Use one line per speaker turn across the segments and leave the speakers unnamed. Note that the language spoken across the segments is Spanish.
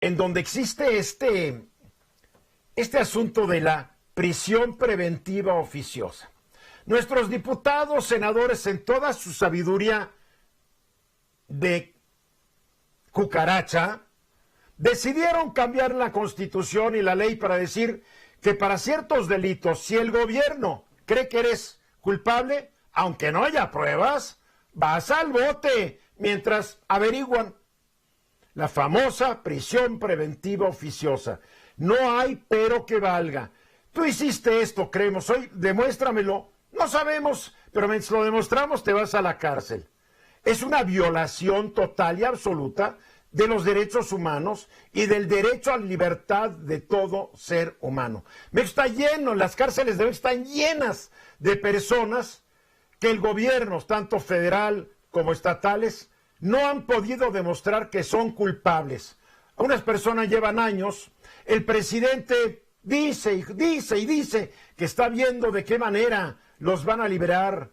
en donde existe este asunto de la prisión preventiva oficiosa. Nuestros diputados, senadores, en toda su sabiduría de cucaracha, decidieron cambiar la Constitución y la ley para decir que para ciertos delitos, si el gobierno cree que eres culpable, aunque no haya pruebas, vas al bote mientras averiguan. La famosa prisión preventiva oficiosa. No hay pero que valga. Tú hiciste esto, creemos, hoy demuéstramelo. No sabemos, pero mientras lo demostramos te vas a la cárcel. Es una violación total y absoluta de los derechos humanos y del derecho a la libertad de todo ser humano. México está lleno, las cárceles de México están llenas de personas que el gobierno, tanto federal como estatales, no han podido demostrar que son culpables. Unas personas llevan años, el presidente dice y dice que está viendo de qué manera los van a liberar,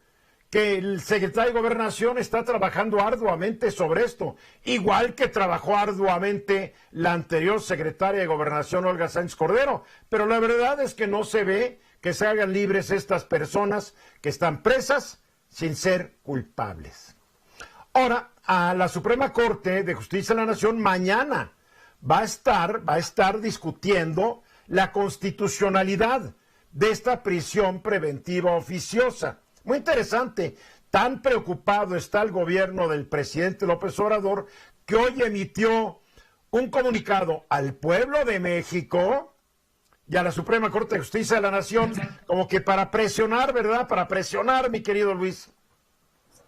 que el secretario de Gobernación está trabajando arduamente sobre esto, igual que trabajó arduamente la anterior secretaria de Gobernación, Olga Sánchez Cordero, pero la verdad es que no se ve que se hagan libres estas personas que están presas sin ser culpables. Ahora, a la Suprema Corte de Justicia de la Nación mañana va a estar discutiendo la constitucionalidad de esta prisión preventiva oficiosa. Muy interesante, tan preocupado está el gobierno del presidente López Obrador que hoy emitió un comunicado al pueblo de México y a la Suprema Corte de Justicia de la Nación, como que para presionar, ¿verdad? Para presionar, mi querido Luis.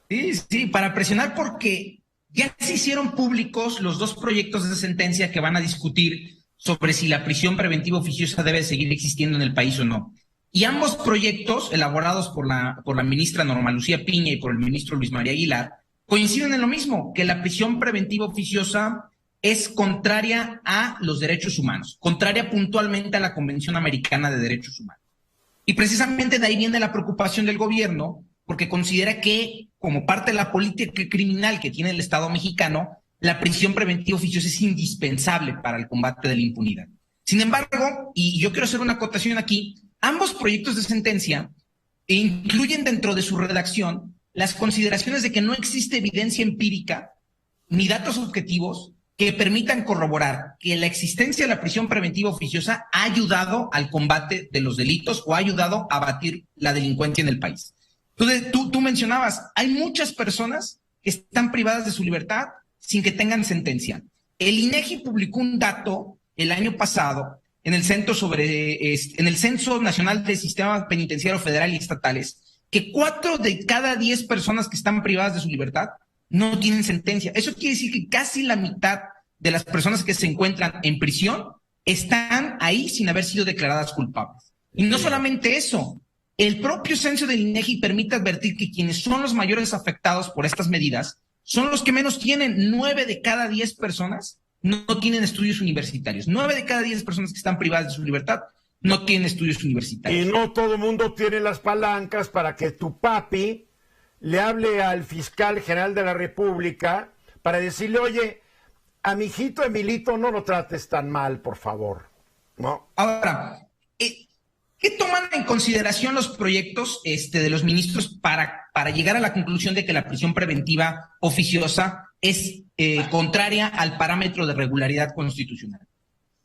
Sí, para presionar porque ya se hicieron públicos los dos proyectos de sentencia que van a discutir sobre si la prisión preventiva oficiosa debe seguir existiendo en el país o no. Y ambos proyectos, elaborados por la ministra Norma Lucía Piña y por el ministro Luis María Aguilar, coinciden en lo mismo, que la prisión preventiva oficiosa es contraria a los derechos humanos, contraria puntualmente a la Convención Americana de Derechos Humanos. Y precisamente de ahí viene la preocupación del gobierno, porque considera que, como parte de la política criminal que tiene el Estado mexicano, la prisión preventiva oficiosa es indispensable para el combate de la impunidad. Sin embargo, y yo quiero hacer una acotación aquí, ambos proyectos de sentencia incluyen dentro de su redacción las consideraciones de que no existe evidencia empírica ni datos objetivos que permitan corroborar que la existencia de la prisión preventiva oficiosa ha ayudado al combate de los delitos o ha ayudado a abatir la delincuencia en el país. Entonces, tú mencionabas, hay muchas personas que están privadas de su libertad sin que tengan sentencia. El INEGI publicó un dato el año pasado en el Censo Nacional del Sistema Penitenciario Federal y Estatales, que 4 de cada 10 personas que están privadas de su libertad no tienen sentencia. Eso quiere decir que casi la mitad de las personas que se encuentran en prisión están ahí sin haber sido declaradas culpables. Y no solamente eso, el propio censo del INEGI permite advertir que quienes son los mayores afectados por estas medidas son los que menos tienen. 9 de cada 10 personas no tienen estudios universitarios. 9 de cada 10 personas que están privadas de su libertad no tienen estudios universitarios.
Y no todo el mundo tiene las palancas para que tu papi le hable al fiscal general de la República para decirle, oye, a mi hijito Emilito no lo trates tan mal, por favor. ¿No?
Ahora, ¿qué toman en consideración los proyectos de los ministros para llegar a la conclusión de que la prisión preventiva oficiosa es contraria al parámetro de regularidad constitucional?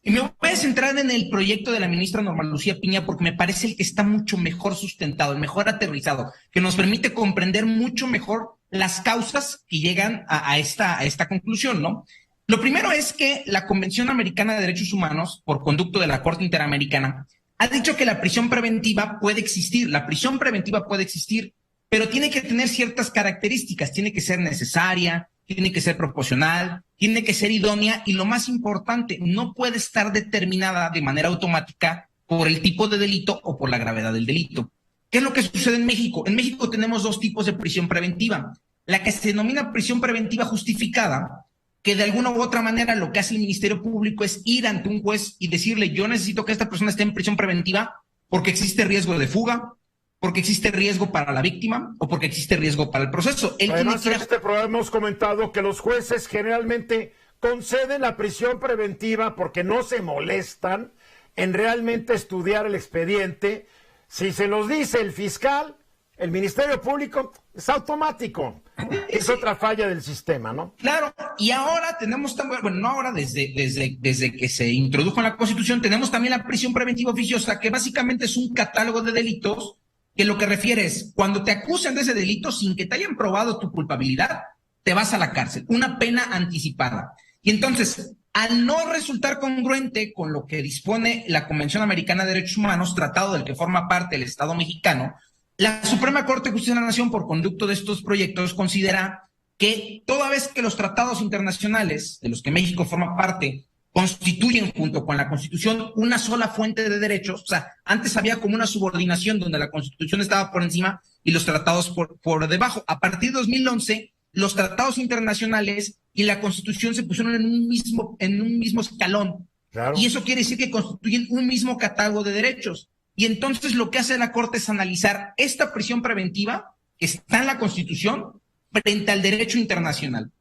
Y me voy a centrar en el proyecto de la ministra Norma Lucía Piña porque me parece el que está mucho mejor sustentado, el mejor aterrizado, que nos permite comprender mucho mejor las causas que llegan a esta conclusión, ¿no? Lo primero es que la Convención Americana de Derechos Humanos, por conducto de la Corte Interamericana, ha dicho que la prisión preventiva puede existir. La prisión preventiva puede existir, pero tiene que tener ciertas características. Tiene que ser necesaria, tiene que ser proporcional, tiene que ser idónea y lo más importante, no puede estar determinada de manera automática por el tipo de delito o por la gravedad del delito. ¿Qué es lo que sucede en México? En México tenemos dos tipos de prisión preventiva. La que se denomina prisión preventiva justificada, que de alguna u otra manera lo que hace el Ministerio Público es ir ante un juez y decirle, yo necesito que esta persona esté en prisión preventiva porque existe riesgo de fuga, porque existe riesgo para la víctima o porque existe riesgo para el proceso.
Además, en este programa hemos comentado que los jueces generalmente conceden la prisión preventiva porque no se molestan en realmente estudiar el expediente. Si se los dice el fiscal, el Ministerio Público, es automático. Es otra falla del sistema, ¿no?
Claro, y ahora tenemos también, bueno, no ahora, desde que se introdujo en la Constitución, tenemos también la prisión preventiva oficiosa, que básicamente es un catálogo de delitos que lo que refiere es, cuando te acusan de ese delito sin que te hayan probado tu culpabilidad, te vas a la cárcel, una pena anticipada. Y entonces, al no resultar congruente con lo que dispone la Convención Americana de Derechos Humanos, tratado del que forma parte el Estado mexicano, la Suprema Corte de Justicia de la Nación, por conducto de estos proyectos, considera que toda vez que los tratados internacionales de los que México forma parte constituyen junto con la Constitución una sola fuente de derechos, o sea, antes había como una subordinación donde la Constitución estaba por encima y los tratados por debajo. A partir de 2011, los tratados internacionales y la Constitución se pusieron en un mismo escalón. Claro. Y eso quiere decir que constituyen un mismo catálogo de derechos. Y entonces lo que hace la Corte es analizar esta prisión preventiva que está en la Constitución frente al derecho internacional.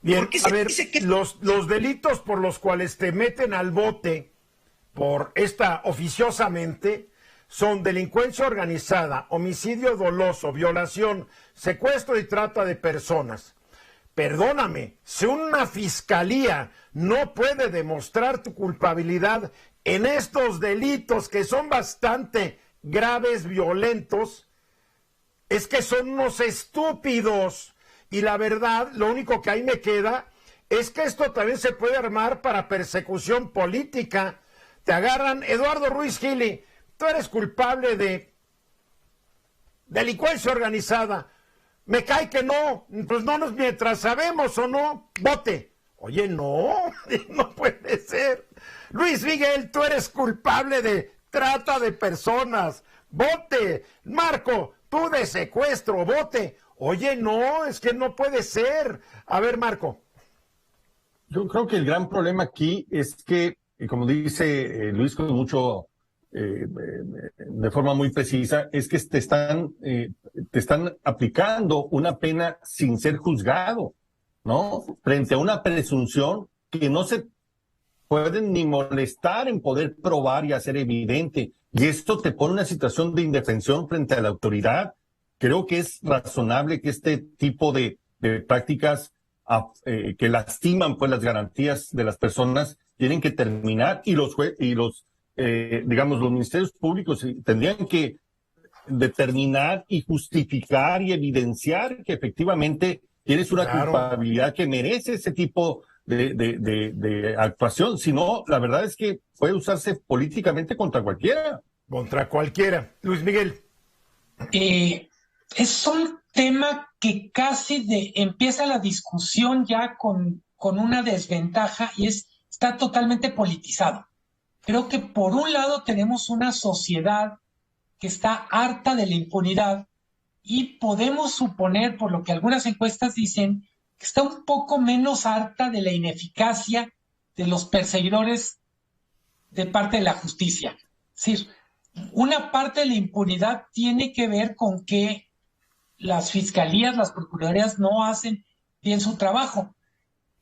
Bien, a ver, los delitos por los cuales te meten al bote por esta oficiosamente son delincuencia organizada, homicidio doloso, violación, secuestro y trata de personas. Perdóname, si una fiscalía no puede demostrar tu culpabilidad en estos delitos que son bastante graves, violentos, es que son unos estúpidos. Y la verdad, lo único que ahí me queda es que esto también se puede armar para persecución política. Te agarran, Eduardo Ruiz Gili, tú eres culpable de delincuencia organizada. Me cae que no, pues no nos, mientras sabemos o no, vote. Oye, no, no puede ser. Luis Miguel, tú eres culpable de trata de personas, vote. Marco, tú de secuestro, vote. Oye, no, es que no puede ser. A ver, Marco.
Yo creo que el gran problema aquí es que, como dice Luis con mucho, de forma muy precisa, es que te están aplicando una pena sin ser juzgado, ¿no? Frente a una presunción que no se pueden ni molestar en poder probar y hacer evidente. Y esto te pone en una situación de indefensión frente a la autoridad. Creo que es razonable que este tipo de prácticas que lastiman pues las garantías de las personas tienen que terminar y los ministerios públicos tendrían que determinar y justificar y evidenciar que efectivamente tienes una culpabilidad que merece ese tipo de actuación. Si no, la verdad es que puede usarse políticamente contra cualquiera.
Contra cualquiera. Luis Miguel.
Es un tema que casi empieza la discusión ya con una desventaja y está totalmente politizado. Creo que por un lado tenemos una sociedad que está harta de la impunidad y podemos suponer, por lo que algunas encuestas dicen, que está un poco menos harta de la ineficacia de los perseguidores de parte de la justicia. Es decir, una parte de la impunidad tiene que ver con que las fiscalías, las procuradurías no hacen bien su trabajo,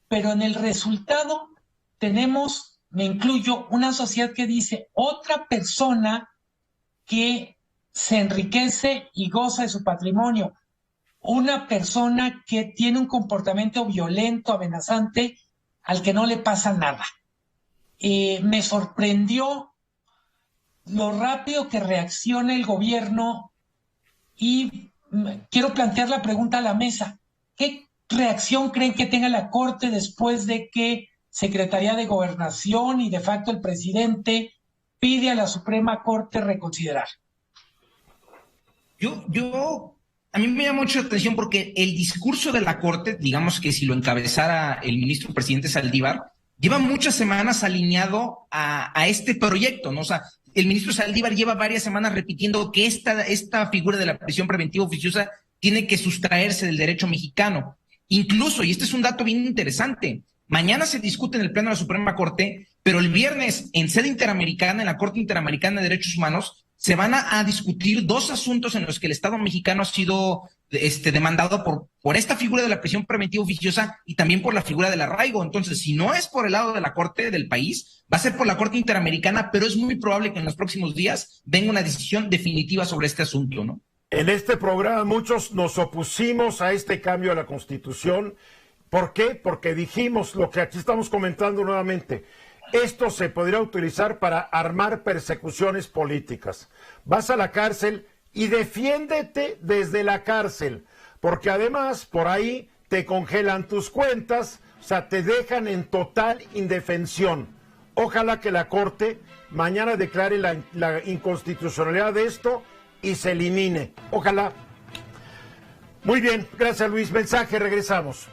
pero en el resultado tenemos, me incluyo, una sociedad que dice otra persona que se enriquece y goza de su patrimonio, una persona que tiene un comportamiento violento, amenazante, al que no le pasa nada. Me sorprendió lo rápido que reacciona el gobierno y quiero plantear la pregunta a la mesa. ¿Qué reacción creen que tenga la Corte después de que Secretaría de Gobernación y de facto el presidente pide a la Suprema Corte reconsiderar?
A mí me llama mucho la atención porque el discurso de la Corte, digamos que si lo encabezara el ministro presidente Saldívar, lleva muchas semanas alineado a este proyecto, ¿no? O sea, el ministro Saldívar lleva varias semanas repitiendo que esta figura de la prisión preventiva oficiosa tiene que sustraerse del derecho mexicano. Incluso, y este es un dato bien interesante, mañana se discute en el Pleno de la Suprema Corte, pero el viernes en sede interamericana, en la Corte Interamericana de Derechos Humanos, se van a discutir dos asuntos en los que el Estado mexicano ha sido demandado por esta figura de la prisión preventiva oficiosa y también por la figura del arraigo. Entonces, si no es por el lado de la Corte del país, va a ser por la Corte Interamericana, pero es muy probable que en los próximos días venga una decisión definitiva sobre este asunto, ¿no?
En este programa muchos nos opusimos a este cambio a la Constitución. ¿Por qué? Porque dijimos lo que aquí estamos comentando nuevamente. Esto se podría utilizar para armar persecuciones políticas. Vas a la cárcel y defiéndete desde la cárcel, porque además por ahí te congelan tus cuentas, o sea, te dejan en total indefensión. Ojalá que la Corte mañana declare la inconstitucionalidad de esto y se elimine. Ojalá. Muy bien, gracias Luis. Mensaje, regresamos.